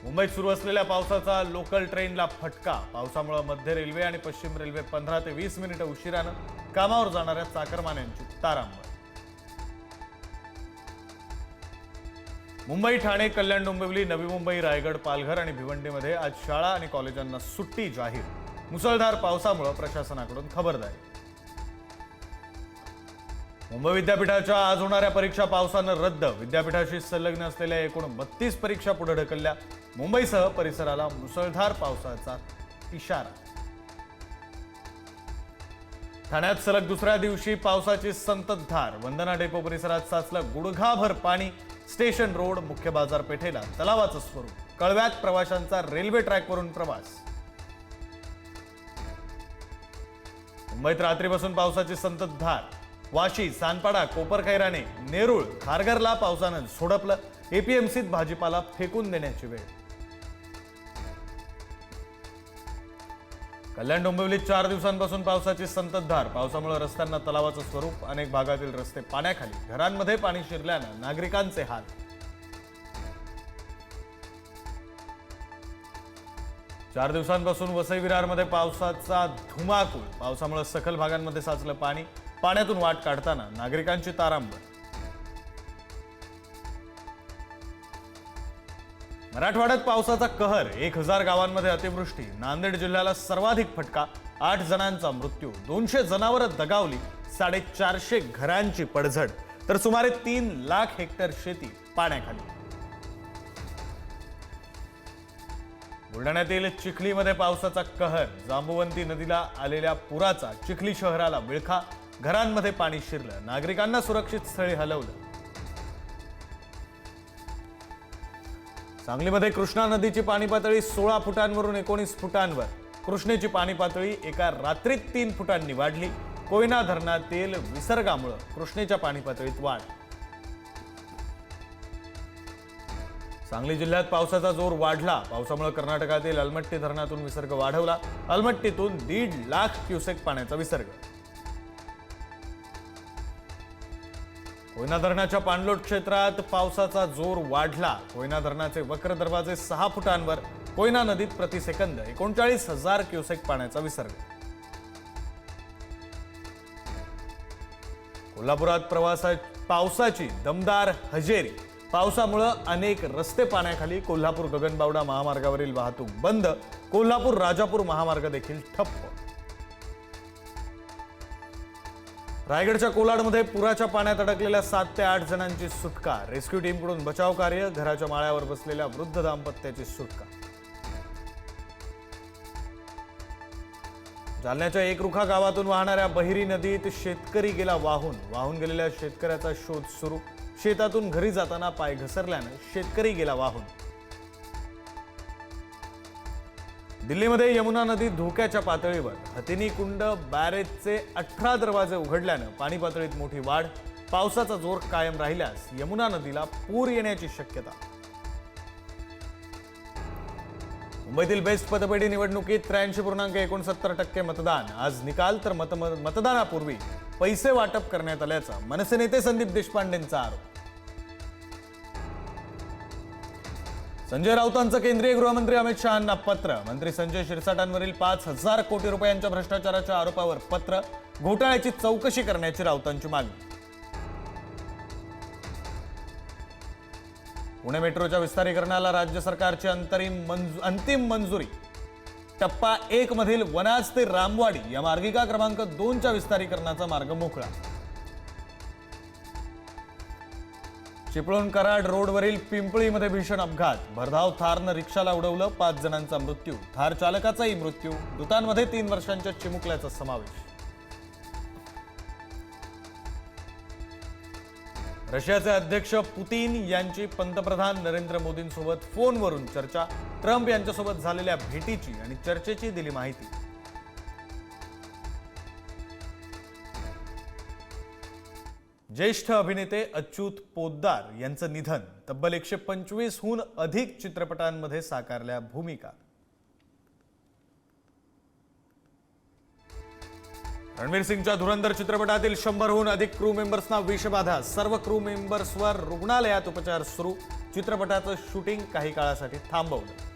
मुंबईत सुरू असलेल्या पावसाचा लोकल ट्रेनला फटका। पावसामुळे मध्य रेल्वे आणि पश्चिम रेल्वे 15 ते 20 मिनिटे उशिरानं कामावर जाणाऱ्या चाकरमान्यांची तारांबळ। मुंबई, ठाणे, कल्याण, डोंबिवली, नवी मुंबई, रायगड, पालघर आणि भिवंडीमध्ये आज शाळा आणि कॉलेजांना सुट्टी जाहीर। मुसळधार पावसामुळे प्रशासनाकडून खबरदारी। मुंबई विद्यापीठाच्या आज होणाऱ्या परीक्षा पावसानं रद्द। विद्यापीठाशी संलग्न असलेल्या एकूण 32 परीक्षा पुढे ढकलल्या। मुंबईसह परिसराला मुसळधार पावसाचा इशारा। ठाण्यात सलग दुसऱ्या दिवशी पावसाची संततधार। वंदना डेपो परिसरात साचलं गुडघाभर पाणी। स्टेशन रोड, मुख्य बाजारपेठेला तलावाचं स्वरूप। कळव्यात प्रवाशांचा रेल्वे ट्रॅकवरून प्रवास। मुंबईत रात्रीपासून पावसाची संततधार। वाशी, सानपाडा, कोपरखैराणे, नेरूळ, खारघरला पावसानं झोडपलं। एपीएमसीत भाजीपाला फेकून देण्याची वेळ। कल्याण डोंबिवलीत 4 दिवसांपासून पावसाची संततधार। पावसामुळे रस्त्यांना तलावाचं स्वरूप। अनेक भागातील रस्ते पाण्याखाली। घरांमध्ये पाणी शिरल्यानं नागरिकांचे हाल। चार दिवसांपासून वसई विरारमध्ये पावसाचा धुमाकूळ। पावसामुळे सखल भागांमध्ये साचलं पाणी। पाण्यातून वाट काढताना नागरिकांची तारांबळ। मराठवाड्यात पावसाचा कहर। 1000 गावांमध्ये अतिवृष्टी। नांदेड जिल्ह्याला सर्वाधिक फटका। 8 जणांचा मृत्यू। 200 जनावरं दगावली। 450 घरांची पडझड। तर सुमारे 3 लाख हेक्टर शेती पाण्याखाली। बुलढाण्यातील चिखलीमध्ये पावसाचा कहर। जांबुवंती नदीला आलेल्या पुराचा चिखली शहराला विळखा। घरांमध्ये पाणी शिरलं। नागरिकांना सुरक्षित स्थळी हलवलं। सांगलीमध्ये कृष्णा नदीची पाणी पातळी 16 फुटांवरून 19 फुटांवर। कृष्णेची पाणी पातळी एका रात्रीत 3 फुटांनी वाढली। कोयना धरणातील विसर्गामुळे कृष्णेच्या पाणी पातळीत वाढ। सांगली जिल्ह्यात पावसाचा जोर वाढला। पावसामुळे कर्नाटकातील अलमट्टी धरणातून विसर्ग वाढवला। अलमट्टीतून 1.5 लाख क्युसेक पाण्याचा विसर्ग। कोयना धरणाच्या पाणलोट क्षेत्रात पावसाचा जोर वाढला। कोयना धरणाचे वक्र दरवाजे 6 फुटांवर। कोयना नदीत प्रति सेकंद 39,000 क्युसेक पाण्याचा विसर्ग। कोल्हापुरात पावसाची दमदार हजेरी। पावसामुळे अनेक रस्ते पाण्याखाली। कोल्हापूर गगनबावडा महामार्गावरील वाहतूक बंद। कोल्हापूर राजापूर महामार्ग देखील ठप्प। रायगडच्या कोलाडमध्ये पुराच्या पाण्यात अडकलेल्या 7 ते 8 जणांची सुटका। रेस्क्यू टीमकडून बचाव कार्य। घराच्या माळ्यावर बसलेल्या वृद्ध दाम्पत्याची सुटका। जालन्याच्या एकरुखा गावातून वाहणाऱ्या बहिरी नदीत शेतकरी गेला वाहून। वाहून गेलेल्या शेतकऱ्याचा शोध सुरू। शेतातून घरी जाताना पाय घसरल्यानं शेतकरी गेला वाहून। दिल्लीमध्ये यमुना नदी धोक्याच्या पातळीवर। हथिनी कुंड बॅरेजचे 18 दरवाजे उघडल्यानं पाणी पातळीत मोठी वाढ। पावसाचा जोर कायम राहिल्यास यमुना नदीला पूर येण्याची शक्यता। मुंबईतील बेस्ट पतपेढी निवडणुकीत 83.69% मतदान। आज निकाल। तर मतदानापूर्वी पैसे वाटप करण्यात आल्याचा मनसे नेते संदीप देशपांडेंचा आरोप। संजय राऊतांचं केंद्रीय गृहमंत्री अमित शहांना पत्र। मंत्री संजय शिरसाटांवरील 5,000 कोटी रुपयांच्या भ्रष्टाचाराच्या आरोपावर पत्र। घोटाळ्याची चौकशी करण्याची राऊतांची मागणी। पुणे मेट्रोच्या विस्तारीकरणाला राज्य सरकारची अंतिम मंजुरी। टप्पा 1 मधील वनाज ते रामवाडी या मार्गिका क्रमांक 2च्या विस्तारीकरणाचा मार्ग मोकळा। चिपळूण कराड रोडवरील पिंपळीमध्ये भीषण अपघात। भरधाव थारनं रिक्षाला उडवलं। 5 जणांचा मृत्यू। थार चालकाचाही मृत्यू। मृतांमध्ये 3 वर्षांच्या चिमुकल्याचा समावेश। रशियाचे अध्यक्ष पुतीन यांची पंतप्रधान नरेंद्र मोदींसोबत फोनवरून चर्चा। ट्रम्प यांच्यासोबत झालेल्या भेटीची आणि चर्चेची दिली माहिती। ज्येष्ठ अभिनेते अच्युत पोद्दार यांचं निधन। तब्बल 125हून अधिक चित्रपटांमध्ये साकारल्या भूमिका। रणवीर सिंगच्या धुरंधर चित्रपटातील 100हून अधिक क्रू मेंबर्सना विषबाधा, सर्व क्रू मेंबर्सवर रुग्णालयात उपचार सुरू. चित्रपटाचं शूटिंग काही काळासाठी थांबवलं.